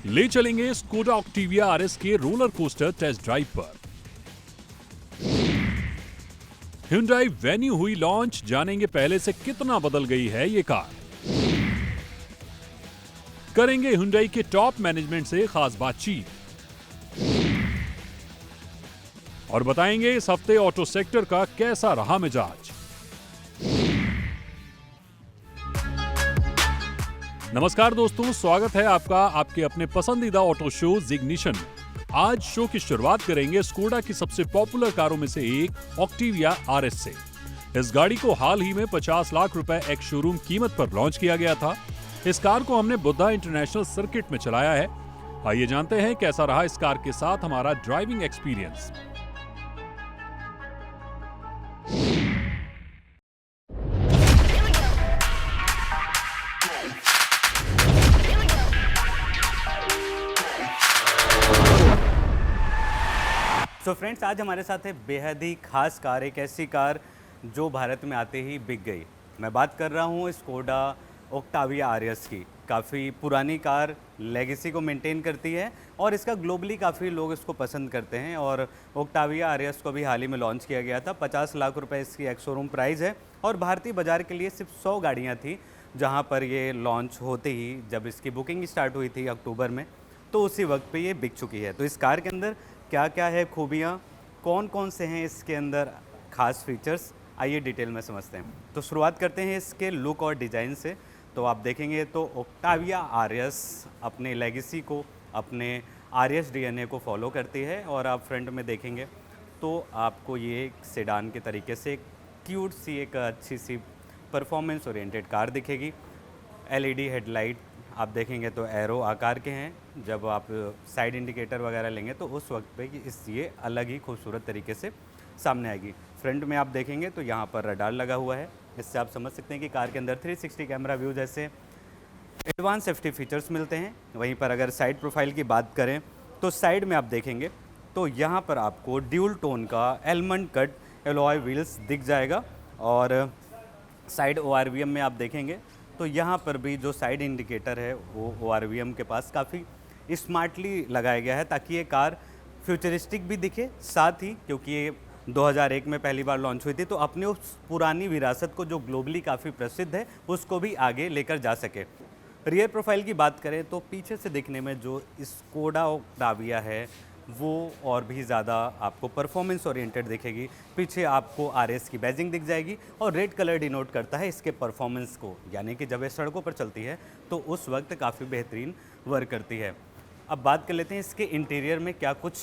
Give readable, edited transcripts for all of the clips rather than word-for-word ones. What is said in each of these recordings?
ले चलेंगे Skoda Octavia RS के रोलर कोस्टर टेस्ट ड्राइव पर। Hyundai वेन्यू हुई लॉन्च, जानेंगे पहले से कितना बदल गई है ये कार। करेंगे Hyundai के टॉप मैनेजमेंट से खास बातचीत और बताएंगे इस हफ्ते ऑटो सेक्टर का कैसा रहा मिजाज। नमस्कार दोस्तों, स्वागत है आपका आपके अपने पसंदीदा ऑटो शो जिग्निशन में। आज शो की शुरुआत करेंगे स्कोडा की सबसे पॉपुलर कारों में से एक ऑक्टिविया आरएस से। इस गाड़ी को हाल ही में 50 लाख रुपए एक शोरूम कीमत पर लॉन्च किया गया था। इस कार को हमने बुद्धा इंटरनेशनल सर्किट में चलाया है। आइए जानते हैं कैसा रहा इस कार के साथ हमारा ड्राइविंग एक्सपीरियंस। तो फ्रेंड्स, आज हमारे साथ है बेहद ही खास कार, एक ऐसी कार जो भारत में आते ही बिक गई। मैं बात कर रहा हूँ स्कोडा ऑक्टाविया आरएस की। काफ़ी पुरानी कार, लेगेसी को मेंटेन करती है और इसका ग्लोबली काफ़ी लोग इसको पसंद करते हैं। और ऑक्टाविया आरएस को भी हाल ही में लॉन्च किया गया था। 50 लाख रुपए इसकी एक्स शोरूम प्राइस है और भारतीय बाज़ार के लिए सिर्फ 100 गाड़ियाँ थी जहाँ पर ये लॉन्च होते ही, जब इसकी बुकिंग स्टार्ट हुई थी अक्टूबर में, तो उसी वक्त पे ये बिक चुकी है। तो इस कार के अंदर क्या क्या है खूबियाँ, कौन कौन से हैं इसके अंदर खास फीचर्स, आइए डिटेल में समझते हैं। तो शुरुआत करते हैं इसके लुक और डिज़ाइन से। तो आप देखेंगे तो ऑक्टाविया आरएस अपने लेगेसी को, अपने आरएस डीएनए को फॉलो करती है। और आप फ्रंट में देखेंगे तो आपको ये एक सेडान के तरीके से क्यूट सी, एक अच्छी सी परफॉर्मेंस ओरिएंटेड कार दिखेगी। एलईडी हेडलाइट आप देखेंगे तो एरो आकार के हैं। जब आप साइड इंडिकेटर वगैरह लेंगे तो उस वक्त पे ये अलग ही खूबसूरत तरीके से सामने आएगी। फ्रंट में आप देखेंगे तो यहाँ पर रडार लगा हुआ है। इससे आप समझ सकते हैं कि कार के अंदर 360 कैमरा व्यू जैसे एडवांस सेफ्टी फीचर्स मिलते हैं। वहीं पर अगर साइड प्रोफाइल की बात करें तो साइड में आप देखेंगे तो यहाँ पर आपको ड्यूल टोन का एलमंड कट एलॉय व्हील्स दिख जाएगा। और साइड ORVM में आप देखेंगे तो यहाँ पर भी जो साइड इंडिकेटर है वो ORVM के पास काफ़ी स्मार्टली लगाया गया है ताकि ये कार फ्यूचरिस्टिक भी दिखे। साथ ही क्योंकि ये 2001 में पहली बार लॉन्च हुई थी तो अपने उस पुरानी विरासत को, जो ग्लोबली काफ़ी प्रसिद्ध है, उसको भी आगे लेकर जा सके। रियर प्रोफाइल की बात करें तो पीछे से दिखने में जो स्कोडा ऑक्टाविया है वो और भी ज़्यादा आपको परफॉर्मेंस ओरिएंटेड दिखेगी। पीछे आपको आरएस की बैजिंग दिख जाएगी और रेड कलर डिनोट करता है इसके परफॉर्मेंस को, यानी कि जब ये सड़कों पर चलती है तो उस वक्त काफ़ी बेहतरीन वर्क करती है। अब बात कर लेते हैं इसके इंटीरियर में क्या कुछ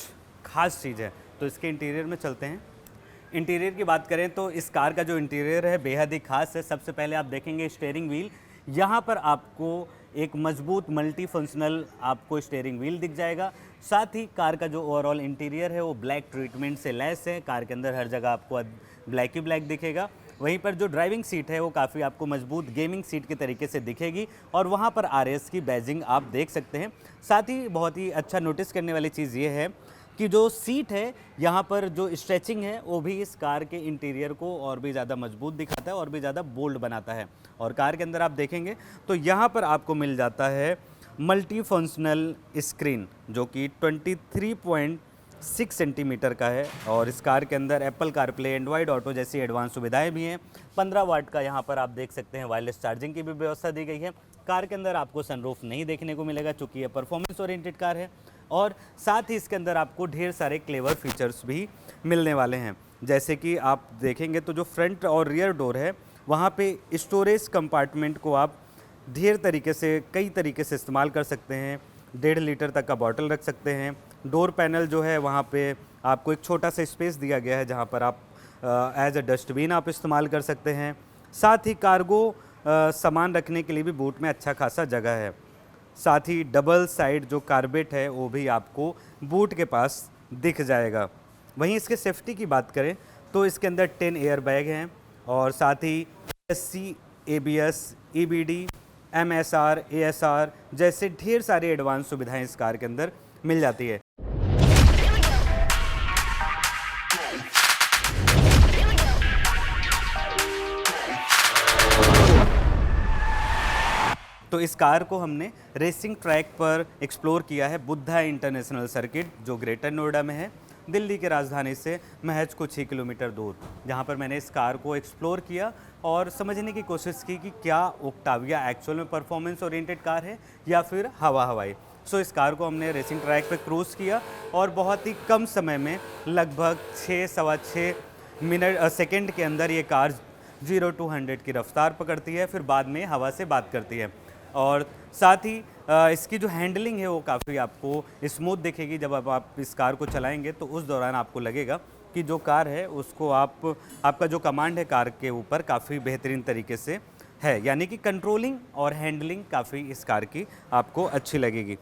खास चीज़ है। तो इसके इंटीरियर में चलते हैं। इंटीरियर की बात करें तो इस कार का जो इंटीरियर है बेहद ही खास है। सबसे पहले आप देखेंगे स्टीयरिंग व्हील, यहाँ पर आपको एक मजबूत मल्टी फंक्शनल आपको स्टीयरिंग व्हील दिख जाएगा। साथ ही कार का जो ओवरऑल इंटीरियर है वो ब्लैक ट्रीटमेंट से लैस है। कार के अंदर हर जगह आपको ब्लैक ही ब्लैक दिखेगा। वहीं पर जो ड्राइविंग सीट है वो काफ़ी आपको मजबूत गेमिंग सीट के तरीके से दिखेगी और वहाँ पर आरएस की बैजिंग आप देख सकते हैं। साथ ही बहुत ही अच्छा नोटिस करने वाली चीज़ ये है कि जो सीट है यहाँ पर जो स्ट्रेचिंग है वो भी इस कार के इंटीरियर को और भी ज़्यादा मजबूत दिखाता है और भी ज़्यादा बोल्ड बनाता है। और कार के अंदर आप देखेंगे तो यहाँ पर आपको मिल जाता है मल्टी फंक्शनल स्क्रीन जो कि 23.6 सेंटीमीटर का है। और इस कार के अंदर एप्पल कारप्ले, एंड्रॉयड ऑटो जैसी एडवांस सुविधाएं भी हैं। 15 वाट का यहाँ पर आप देख सकते हैं वायरलेस चार्जिंग की भी व्यवस्था दी गई है। कार के अंदर आपको सनरूफ नहीं देखने को मिलेगा चूँकि ये परफॉर्मेंस ओरिएंटेड कार है। और साथ ही इसके अंदर आपको ढेर सारे क्लेवर फीचर्स भी मिलने वाले हैं। जैसे कि आप देखेंगे तो जो फ्रंट और रियर डोर है वहाँ पे स्टोरेज कंपार्टमेंट को आप ढेर तरीके से, कई तरीके से इस्तेमाल कर सकते हैं। 1.5 लीटर तक का बॉटल रख सकते हैं। डोर पैनल जो है वहाँ पे आपको एक छोटा सा स्पेस दिया गया है जहाँ पर आप एज अ डस्टबिन आप इस्तेमाल कर सकते हैं। साथ ही कार्गो सामान रखने के लिए भी बूट में अच्छा खासा जगह है। साथ ही डबल साइड जो कार्बेट है वो भी आपको बूट के पास दिख जाएगा। वहीं इसके सेफ्टी की बात करें तो इसके अंदर 10 एयर बैग हैं और साथ ही ESC, ABS, EBD, MSR, ASR जैसे ढेर सारी एडवांस सुविधाएं इस कार के अंदर मिल जाती है। तो इस कार को हमने रेसिंग ट्रैक पर एक्सप्लोर किया है, बुद्धा इंटरनेशनल सर्किट जो ग्रेटर नोएडा में है, दिल्ली की राजधानी से महज कुछ ही किलोमीटर दूर, जहां पर मैंने इस कार को एक्सप्लोर किया और समझने की कोशिश की कि क्या ओक्टाविया एक्चुअल में परफॉर्मेंस ओरिएंटेड कार है या फिर हवा हवाई। सो इस कार को हमने रेसिंग ट्रैक पर क्रूज़ किया और बहुत ही कम समय में लगभग 6 सवा 6 सेकेंड के अंदर ये कार 0 to 100 की रफ्तार पकड़ती है, फिर बाद में हवा से बात करती है। और साथ ही इसकी जो हैंडलिंग है वो काफ़ी आपको स्मूथ दिखेगी। जब आप इस कार को चलाएंगे तो उस दौरान आपको लगेगा कि जो कार है उसको आपका जो कमांड है कार के ऊपर काफ़ी बेहतरीन तरीके से है, यानी कि कंट्रोलिंग और हैंडलिंग काफ़ी इस कार की आपको अच्छी लगेगी।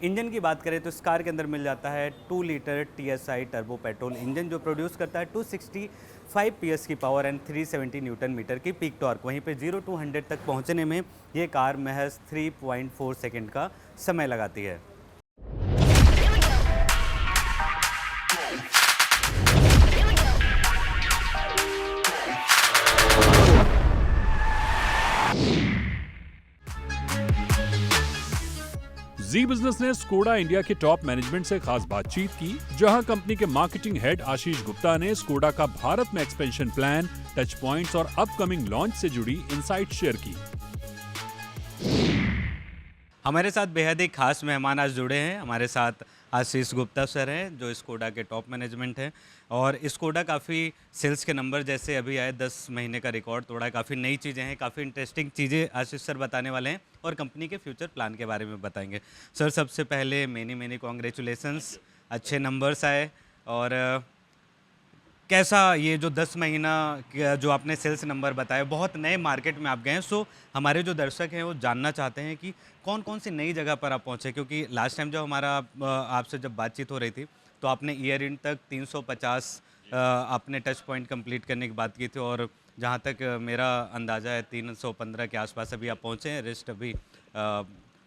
इंजन की बात करें तो इस कार के अंदर मिल जाता है 2 litre TSI turbo petrol engine जो प्रोड्यूस करता है 265 PS की पावर एंड 370 न्यूटन मीटर की पीक टॉर्क। वहीं पे 0 to 100 तक पहुंचने में ये कार महज 3.4 सेकंड का समय लगाती है। जी बिजनेस ने स्कोडा इंडिया के टॉप मैनेजमेंट से खास बातचीत की, जहां कंपनी के मार्केटिंग हेड आशीष गुप्ता ने स्कोडा का भारत में एक्सपेंशन प्लान, टच पॉइंट्स और अपकमिंग लॉन्च से जुड़ी इनसाइट शेयर की। हमारे साथ बेहद ही खास मेहमान आज जुड़े हैं। हमारे साथ आशीष गुप्ता सर हैं जो स्कोडा के टॉप मैनेजमेंट हैं और स्कोडा काफ़ी सेल्स के नंबर जैसे अभी आए 10 महीने का रिकॉर्ड तोड़ा है, काफ़ी नई चीज़ें हैं, काफ़ी इंटरेस्टिंग चीज़ें आशीष सर बताने वाले हैं और कंपनी के फ्यूचर प्लान के बारे में बताएंगे। सर सबसे पहले मेनी कॉन्ग्रेचुलेसन्स, अच्छे नंबर्स आए और कैसा ये जो 10 महीना जो आपने सेल्स नंबर बताए, बहुत नए मार्केट में आप गए हैं। सो हमारे जो दर्शक हैं वो जानना चाहते हैं कि कौन कौन सी नई जगह पर आप पहुँचे, क्योंकि लास्ट टाइम जब हमारा आपसे जब बातचीत हो रही थी तो आपने ईयर एंड तक 350 आपने टच पॉइंट कंप्लीट करने की बात की थी और जहाँ तक मेरा अंदाज़ा है 315 के आसपास अभी आप पहुँचे हैं, रेस्ट अभी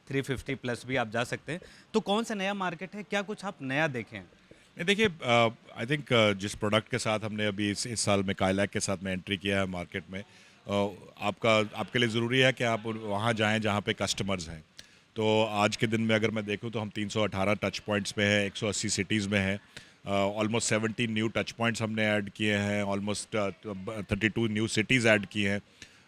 350 प्लस भी आप जा सकते हैं। तो कौन सा नया मार्केट है, क्या कुछ आप नया देखें? नहीं देखिए, आई थिंक जिस प्रोडक्ट के साथ हमने अभी इस साल में काइलैक के साथ में एंट्री किया है मार्केट में, आपके लिए ज़रूरी है कि आप वहाँ जाएं जहाँ पे कस्टमर्स हैं। तो आज के दिन में अगर मैं देखूँ तो हम 318 टच पॉइंट्स पे हैं, 180 सिटीज़ में हैं, ऑलमोस्ट 70 न्यू टच पॉइंट्स हमने ऐड किए हैं, ऑलमोस्ट 32 न्यू सिटीज़ ऐड की हैं।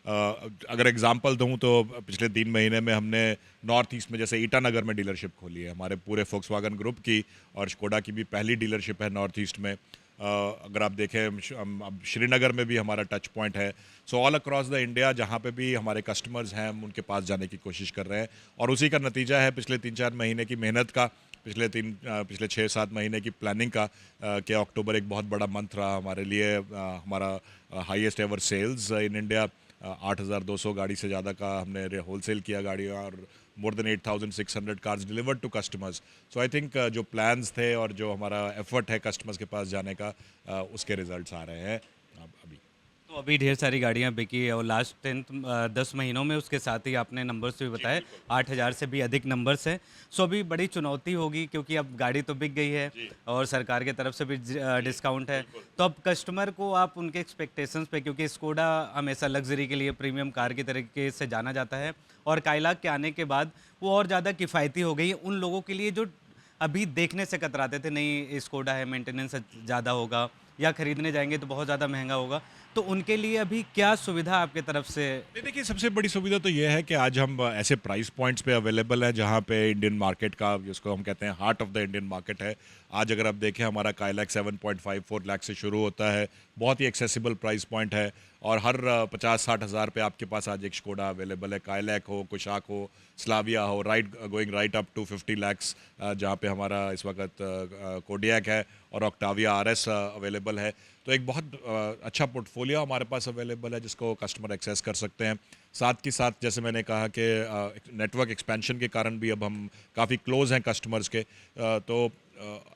अगर एग्जांपल दूं तो पिछले 3 महीने में हमने नॉर्थ ईस्ट में जैसे ईटानगर में डीलरशिप खोली है, हमारे पूरे फोक्सवैगन ग्रुप की और स्कोडा की भी पहली डीलरशिप है नॉर्थ ईस्ट में। अगर आप देखें अब श्रीनगर में भी हमारा टच पॉइंट है। So all across the India जहाँ पे भी हमारे कस्टमर्स हैं हम उनके पास जाने की कोशिश कर रहे हैं और उसी का नतीजा है पिछले 3-4 महीने की मेहनत का, पिछले 6-7 महीने की प्लानिंग का कि अक्टूबर एक बहुत बड़ा मंथ रहा हमारे लिए। हमारा highest ever sales in India, 8,200 गाड़ी से ज़्यादा का हमने होलसेल किया गाड़ी और more than 8,600 cars delivered to customers. So I think जो प्लान्स थे और जो हमारा एफर्ट है कस्टमर्स के पास जाने का, उसके रिजल्ट्स आ रहे हैं अभी। तो अभी ढेर सारी गाड़ियाँ बिकी है और लास्ट 10 महीनों में उसके साथ ही आपने नंबर्स भी बताए 8,000 से भी अधिक नंबर्स हैं। सो अभी बड़ी चुनौती होगी क्योंकि अब गाड़ी तो बिक गई है और सरकार की तरफ से भी डिस्काउंट है। तो अब कस्टमर को आप उनके एक्सपेक्टेशंस पे, क्योंकि स्कोडा हमेशा लग्जरी के लिए प्रीमियम कार की तरीके से जाना जाता है और काइलाक के आने के बाद वो और ज़्यादा किफ़ायती हो गई है उन लोगों के लिए जो अभी देखने से कतराते थे, नहीं स्कोडा है, मेंटेनेंस ज़्यादा होगा या खरीदने जाएंगे तो बहुत ज़्यादा महंगा होगा। तो उनके लिए अभी क्या सुविधा आपके तरफ से? देखिए, सबसे बड़ी सुविधा तो ये है कि आज हम ऐसे प्राइस पॉइंट्स पे अवेलेबल हैं जहाँ पे इंडियन मार्केट का, जिसको हम कहते हैं heart of the Indian market है। आज अगर आप देखें हमारा काइलैक 7.54 लाख से शुरू होता है, बहुत ही एक्सेसिबल प्राइस पॉइंट है और हर 50-60 हज़ार पे आपके पास आज एक स्कोडा अवेलेबल है। काइलैक हो, कुशाक हो, स्लाविया हो, going right up to 50 lakhs, जहाँ पे हमारा इस वक्त कोडियक है और ऑक्टाविया RS अवेलेबल है। तो एक बहुत अच्छा पोर्टफोलियो हमारे पास अवेलेबल है जिसको कस्टमर एक्सेस कर सकते हैं। साथ ही साथ जैसे मैंने कहा कि नेटवर्क एक्सपेंशन के कारण भी अब हम काफ़ी क्लोज हैं कस्टमर्स के, तो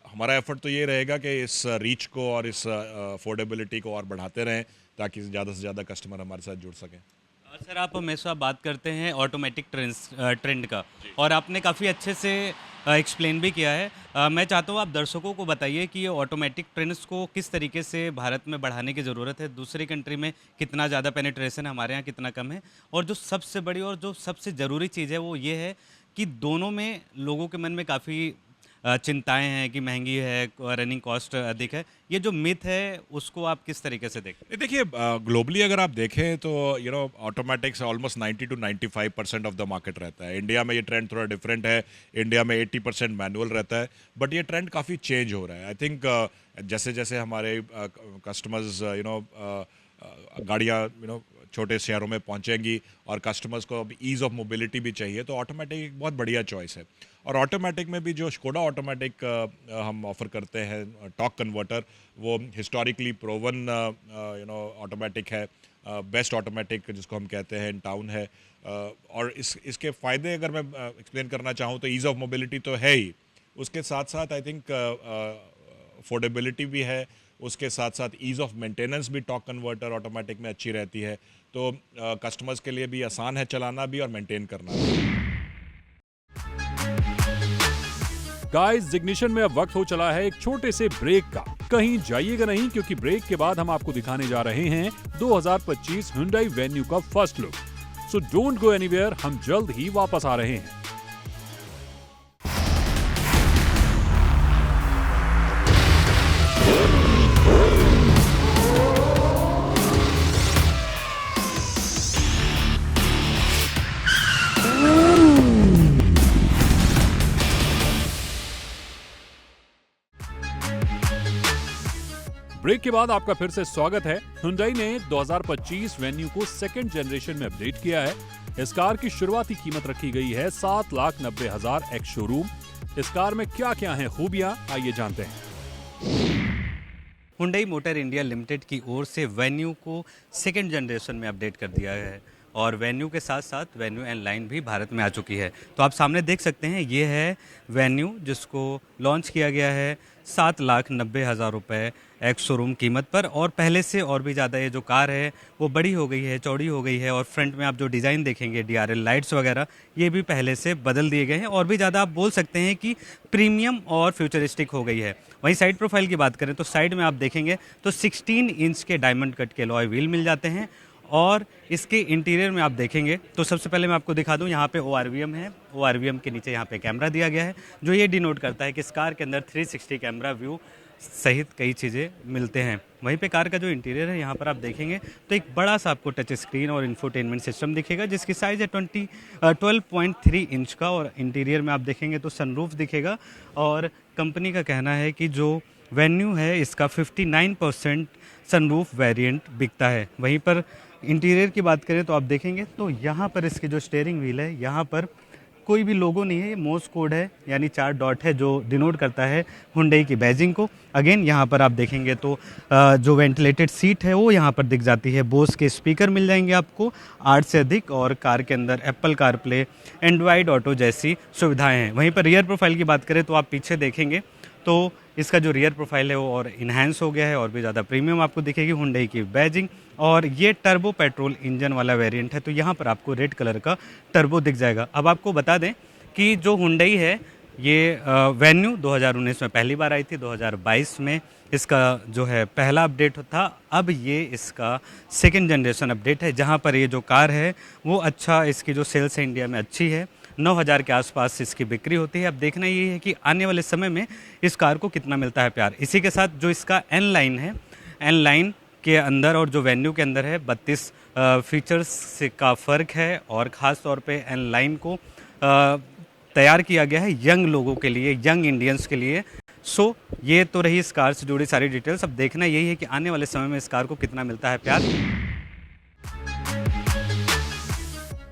हमारा एफर्ट तो ये रहेगा कि इस रीच को और इस अफोर्डेबिलिटी को और बढ़ाते रहें ताकि ज़्यादा से ज़्यादा कस्टमर हमारे साथ जुड़ सकें। सर आप हमेशा बात करते हैं ऑटोमेटिक ट्रेंड का और आपने काफ़ी अच्छे से एक्सप्लेन भी किया है। मैं चाहता हूँ आप दर्शकों को बताइए कि ये ऑटोमेटिक ट्रेंड्स को किस तरीके से भारत में बढ़ाने की ज़रूरत है, दूसरी कंट्री में कितना ज़्यादा पेनिट्रेशन है, हमारे यहाँ कितना कम है, और जो सबसे बड़ी और जो सबसे ज़रूरी चीज़ है वो ये है कि दोनों में लोगों के मन में काफ़ी चिंताएं हैं कि महंगी है, रनिंग कॉस्ट अधिक है। ये जो मिथ है उसको आप किस तरीके से देखते हैं? देखिए, ग्लोबली अगर आप देखें तो automatics almost 90 to 95% of the market रहता है। इंडिया में ये ट्रेंड थोड़ा डिफरेंट है। इंडिया में 80% मैनुअल रहता है, बट ये ट्रेंड काफ़ी चेंज हो रहा है। आई थिंक जैसे जैसे हमारे कस्टमर्स गाड़ियाँ छोटे शहरों में पहुंचेंगी और कस्टमर्स को अब ईज़ ऑफ मोबिलिटी भी चाहिए, तो ऑटोमेटिक एक बहुत बढ़िया चॉइस है। और ऑटोमेटिक में भी जो स्कोडा ऑटोमेटिक हम ऑफ़र करते हैं टॉक कन्वर्टर, वो हिस्टोरिकली प्रोवन ऑटोमेटिक है, बेस्ट ऑटोमेटिक जिसको हम कहते हैं इन टाउन है। और इसके फ़ायदे अगर मैं एक्सप्लेन करना चाहूँ तो ईज़ ऑफ मोबिलिटी तो है ही, उसके साथ साथ आई थिंक अफोर्डेबिलिटी भी है, उसके साथ साथ ईज़ ऑफ मेंटेनेंस भी टॉक कन्वर्टर ऑटोमेटिक में अच्छी रहती है। तो कस्टमर्स के लिए भी आसान है चलाना भी और मेंटेन करना भी। गाइस, जिग्निशन में अब वक्त हो चला है एक छोटे से ब्रेक का। कहीं जाइएगा नहीं, क्योंकि ब्रेक के बाद हम आपको दिखाने जा रहे हैं 2025 Hyundai Venue का first look. So don't go anywhere, हम जल्द ही वापस आ रहे हैं। ब्रेक के बाद आपका फिर से स्वागत है। Hyundai ने 2025 वेन्यू को सेकंड जनरेशन में अपडेट किया है। इस कार की शुरुआती कीमत रखी गई है 7,90,000 एक्स शोरूम। इस कार में क्या क्या हैं खूबियां, आइए जानते हैं। हुंडई मोटर इंडिया लिमिटेड की ओर से वेन्यू को सेकेंड जनरेशन में अपडेट कर दिया है और वेन्यू के साथ साथ वेन्यू एन लाइन भी भारत में आ चुकी है। तो आप सामने देख सकते हैं, ये है वेन्यू जिसको लॉन्च किया गया है 7,90,000 रुपये एक्स शोरूम कीमत पर। और पहले से और भी ज़्यादा ये जो कार है वो बड़ी हो गई है, चौड़ी हो गई है, और फ्रंट में आप जो डिज़ाइन देखेंगे DRL लाइट्स वगैरह ये भी पहले से बदल दिए गए हैं और भी ज़्यादा आप बोल सकते हैं कि प्रीमियम और फ्यूचरिस्टिक हो गई है। वहीं साइड प्रोफाइल की बात करें तो साइड में आप देखेंगे तो 16 इंच के डायमंड कट के अलॉय व्हील मिल जाते हैं। और इसके इंटीरियर में आप देखेंगे तो सबसे पहले मैं आपको दिखा दूं, यहाँ पे ORVM है। ORVM के नीचे यहाँ पे कैमरा दिया गया है जो ये डिनोट करता है कि इस कार के अंदर 360 कैमरा व्यू सहित कई चीज़ें मिलते हैं। वहीं पे कार का जो इंटीरियर है यहाँ पर आप देखेंगे तो एक बड़ा सा आपको टच स्क्रीन और इंफोटेनमेंट सिस्टम दिखेगा जिसकी साइज़ है 12.3 इंच का। और इंटीरियर में आप देखेंगे तो सनरूफ दिखेगा और कंपनी का कहना है कि जो वेन्यू है इसका 59% सनरूफ वेरिएंट बिकता है। वहीं पर इंटीरियर की बात करें तो आप देखेंगे तो यहाँ पर इसके जो स्टीयरिंग व्हील है यहाँ पर कोई भी लोगो नहीं है, ये मोर्स कोड है यानी 4 डॉट है जो डिनोट करता है हुंडई की बैजिंग को। अगेन यहाँ पर आप देखेंगे तो जो वेंटिलेटेड सीट है वो यहाँ पर दिख जाती है। बोस के स्पीकर मिल जाएंगे आपको 8 से अधिक और कार के अंदर एप्पल कारप्ले, एंड्रॉयड ऑटो जैसी सुविधाएं हैं। वहीं पर रियर प्रोफाइल की बात करें तो आप पीछे देखेंगे तो इसका जो रियर प्रोफाइल है वो और इन्हांस हो गया है और भी ज़्यादा प्रीमियम आपको दिखेगी हुंडई की बैजिंग। और ये टर्बो पेट्रोल इंजन वाला वेरिएंट है तो यहाँ पर आपको रेड कलर का टर्बो दिख जाएगा। अब आपको बता दें कि जो हुंडई है ये वेन्यू 2019 में पहली बार आई थी, 2022 में इसका जो है पहला अपडेट था। अब ये इसका सेकेंड जनरेशन अपडेट है जहाँ पर ये जो कार है वो अच्छा, इसकी जो सेल्स है इंडिया में अच्छी है, 9,000 के आसपास इसकी बिक्री होती है। अब देखना ये है कि आने वाले समय में इस कार को कितना मिलता है प्यार। इसी के साथ जो इसका एन लाइन है, एन लाइन के अंदर और जो वेन्यू के अंदर है 32 फीचर्स का फ़र्क है और ख़ास तौर पे एन लाइन को तैयार किया गया है यंग लोगों के लिए, यंग इंडियंस के लिए। सो ये तो रही इस कार से जुड़ी सारी डिटेल्स। अब देखना यही है कि आने वाले समय में इस कार को कितना मिलता है प्यार।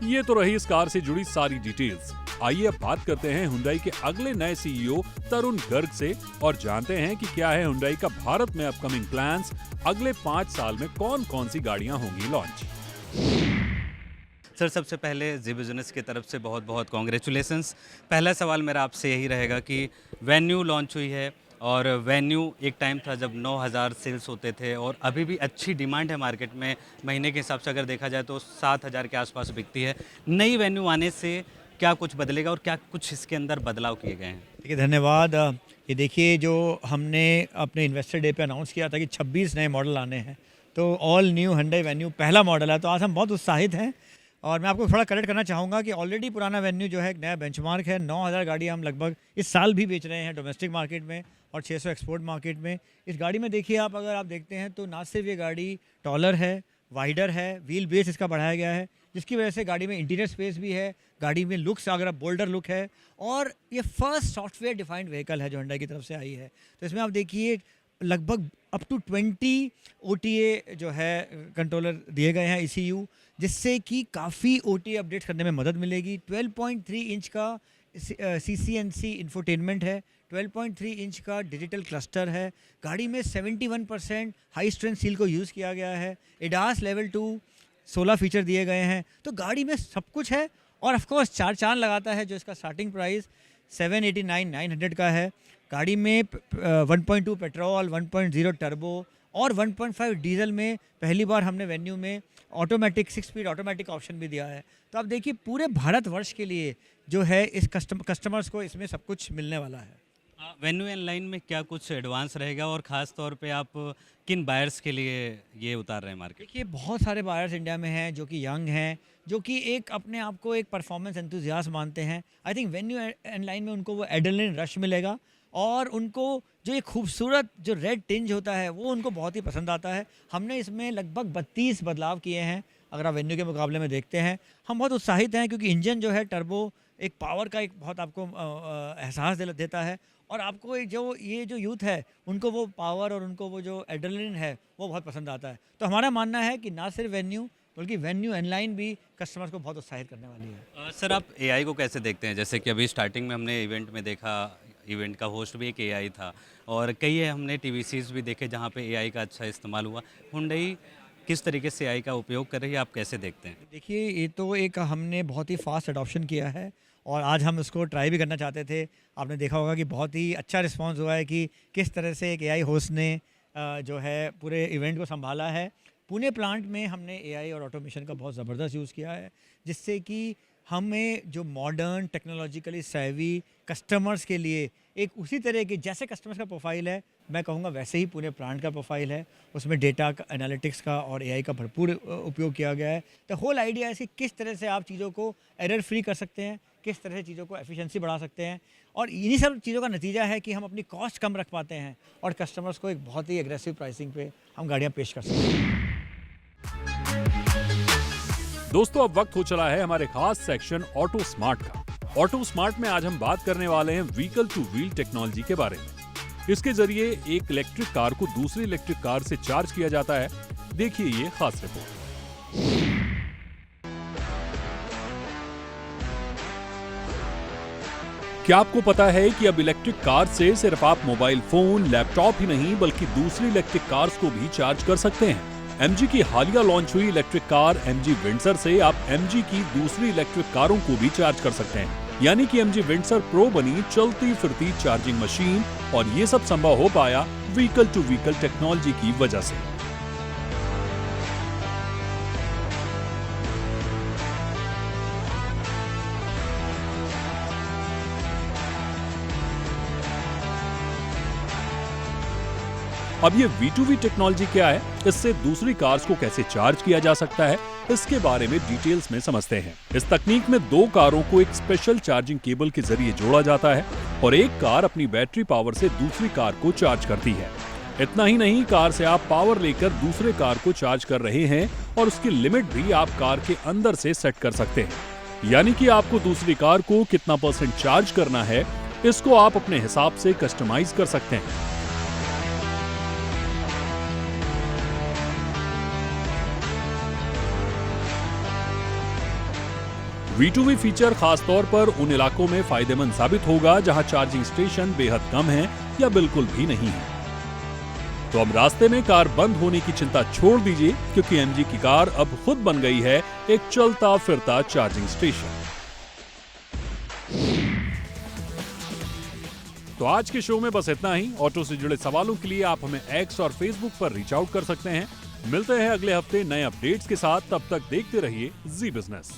ये तो रही इस कार से जुड़ी सारी डिटेल्स। आइए अब बात करते हैं हुंडई के अगले नए CEO तरुण गर्ग से और जानते हैं कि क्या है हुंडई का भारत में अपकमिंग प्लान्स। अगले 5 साल में कौन कौन सी गाड़ियां होंगी लॉन्च। सर, सबसे पहले जी बिजनेस की तरफ से बहुत बहुत कॉन्ग्रेचुलेसन्स। पहला सवाल मेरा आपसे यही रहेगा कि वेन्यू लॉन्च हुई है और वेन्यू एक टाइम था जब 9,000 सेल्स होते थे और अभी भी अच्छी डिमांड है मार्केट में। महीने के हिसाब से अगर देखा जाए तो 7,000 के आसपास बिकती है। नई वेन्यू आने से क्या कुछ बदलेगा और क्या कुछ इसके अंदर बदलाव किए गए हैं? देखिए धन्यवाद। ये देखिए जो हमने अपने इन्वेस्टर डे पे अनाउंस किया था कि 26 नए मॉडल आने हैं, तो ऑल न्यू Hyundai वेन्यू पहला मॉडल है, तो आज हम बहुत उत्साहित हैं। और मैं आपको थोड़ा करेक्ट करना चाहूँगा कि ऑलरेडी पुराना वेन्यू जो है एक नया बेंचमार्क है। 9000 गाड़ी हम लगभग इस साल भी बेच रहे हैं डोमेस्टिक मार्केट में और 600 एक्सपोर्ट मार्केट में। इस गाड़ी में देखिए आप, अगर आप देखते हैं तो ना सिर्फ ये गाड़ी टॉलर है, वाइडर है, व्हील बेस इसका बढ़ाया गया है, जिसकी वजह से गाड़ी में इंटीरियर स्पेस भी है, गाड़ी में लुक्स अगर आप बोल्डर लुक है, और ये फर्स्ट सॉफ्टवेयर डिफाइंड व्हीकल है जो Hyundai की तरफ से आई है। तो इसमें आप देखिए लगभग अप टू 20 OTA जो है कंट्रोलर दिए गए हैं ECU, जिससे कि काफ़ी OTA अपडेट करने में मदद मिलेगी। 12.3 इंच का CCNC इंफोटेनमेंट है, 12.3 इंच का डिजिटल क्लस्टर है, गाड़ी में 71% हाई स्ट्रेंथ सील को यूज़ किया गया है, ADAS लेवल 2 16 फीचर दिए गए हैं। तो गाड़ी में सब कुछ है और ऑफ कोर्स चार चांद लगाता है जो इसका स्टार्टिंग प्राइस 789,900 का है। गाड़ी में 1.2 पेट्रोल, 1.0 टर्बो और 1.5 डीजल में पहली बार हमने वेन्यू में ऑटोमेटिक 6 स्पीड ऑटोमेटिक ऑप्शन भी दिया है। तो आप देखिए पूरे भारतवर्ष के लिए जो है इस कस्टमर्स को इसमें सब कुछ मिलने वाला है। वेन्यू एंड लाइन में क्या कुछ एडवांस रहेगा और ख़ास तौर पे आप किन बायर्स के लिए ये उतार रहे हैं मार्केट? देखिए बहुत सारे बायर्स इंडिया में हैं जो कि यंग हैं, जो कि एक अपने आप को एक परफॉर्मेंस एंथुजियास्ट मानते हैं। I think venue and line में उनको वो एड्रेनलिन रश मिलेगा और उनको जो ये खूबसूरत जो रेड टिंज होता है वो उनको बहुत ही पसंद आता है। हमने इसमें लगभग 32 बदलाव किए हैं अगर आप वेन्यू के मुकाबले में देखते हैं। हम बहुत उत्साहित हैं क्योंकि इंजन जो है टर्बो एक पावर का एक बहुत आपको एहसास देता है और आपको ये जो यूथ है उनको वो पावर और उनको वो जो एड्रेनलिन है वो बहुत पसंद आता है। तो हमारा मानना है कि ना सिर्फ वेन्यू बल्कि वेन्यू एंड लाइन भी कस्टमर्स को बहुत उत्साहित करने वाली है। सर आप AI को कैसे देखते हैं? जैसे कि अभी स्टार्टिंग में हमने इवेंट में देखा, इवेंट का होस्ट भी एक AI था और कई हमने TVCs भी देखे जहाँ पे AI का अच्छा इस्तेमाल हुआ। Hyundai किस तरीके से AI का उपयोग कर रही है, आप कैसे देखते हैं? देखिए ये तो एक हमने बहुत ही फास्ट अडॉप्शन किया है और आज हम उसको ट्राई भी करना चाहते थे। आपने देखा होगा कि बहुत ही अच्छा रिस्पांस हुआ है कि किस तरह से एक AI होस्ट ने जो है पूरे इवेंट को संभाला है। पुणे प्लांट में हमने AI और ऑटोमेशन का बहुत ज़बरदस्त यूज़ किया है, जिससे कि हमें जो मॉडर्न टेक्नोलॉजिकली सेवी कस्टमर्स के लिए एक उसी तरह के जैसे कस्टमर्स का प्रोफाइल है, मैं कहूँगा वैसे ही पुणे प्लांट का प्रोफाइल है। उसमें डेटा का, एनालिटिक्स का और AI का भरपूर उपयोग किया गया है। द होल आइडिया है कि किस तरह से आप चीज़ों को एरर फ्री कर सकते हैं, किस तरह से चीज़ों को एफिशिएंसी बढ़ा सकते हैं, और इन्हीं सब चीज़ों का नतीजा है कि हम अपनी कॉस्ट कम रख पाते हैं और कस्टमर्स को एक बहुत ही एग्रेसिव प्राइसिंग पे हम गाड़ियाँ पेश कर सकते हैं। दोस्तों अब वक्त हो चला है हमारे खास सेक्शन ऑटो स्मार्ट का। ऑटो स्मार्ट में आज हम बात करने वाले हैं व्हीकल टू व्हील टेक्नोलॉजी के बारे में। इसके जरिए एक इलेक्ट्रिक कार को दूसरी इलेक्ट्रिक कार से चार्ज किया जाता है। देखिए ये खास रिपोर्ट। क्या आपको पता है कि अब इलेक्ट्रिक कार से सिर्फ आप मोबाइल फोन, लैपटॉप ही नहीं बल्कि दूसरी इलेक्ट्रिक कार्स को भी चार्ज कर सकते हैं। MG की हालिया लॉन्च हुई इलेक्ट्रिक कार MG विंडसर से आप MG की दूसरी इलेक्ट्रिक कारों को भी चार्ज कर सकते हैं। यानी कि MG विंडसर प्रो बनी चलती फिरती चार्जिंग मशीन और ये सब संभव हो पाया व्हीकल टू व्हीकल टेक्नोलॉजी की वजह से। अब ये V2V टेक्नोलॉजी क्या है, इससे दूसरी कार्स को कैसे चार्ज किया जा सकता है, इसके बारे में डिटेल्स में समझते हैं। इस तकनीक में दो कारों को एक स्पेशल चार्जिंग केबल के जरिए जोड़ा जाता है और एक कार अपनी बैटरी पावर से दूसरी कार को चार्ज करती है। इतना ही नहीं, कार से आप पावर लेकर दूसरे कार को चार्ज कर रहे हैं और उसकी लिमिट भी आप कार के अंदर से सेट कर सकते हैं। यानी कि आपको दूसरी कार को कितना % चार्ज करना है, इसको आप अपने हिसाब से कस्टमाइज कर सकते हैं। V2V फीचर खासतौर पर उन इलाकों में फायदेमंद साबित होगा जहां चार्जिंग स्टेशन बेहद कम हैं या बिल्कुल भी नहीं है। तो अब रास्ते में कार बंद होने की चिंता छोड़ दीजिए, क्योंकि MG की कार अब खुद बन गई है एक चलता फिरता चार्जिंग स्टेशन। तो आज के शो में बस इतना ही। ऑटो से जुड़े सवालों के लिए आप हमें X और Facebook पर रीच आउट कर सकते हैं। मिलते हैं अगले हफ्ते नए अपडेट्स के साथ। तब तक देखते रहिए जी बिजनेस।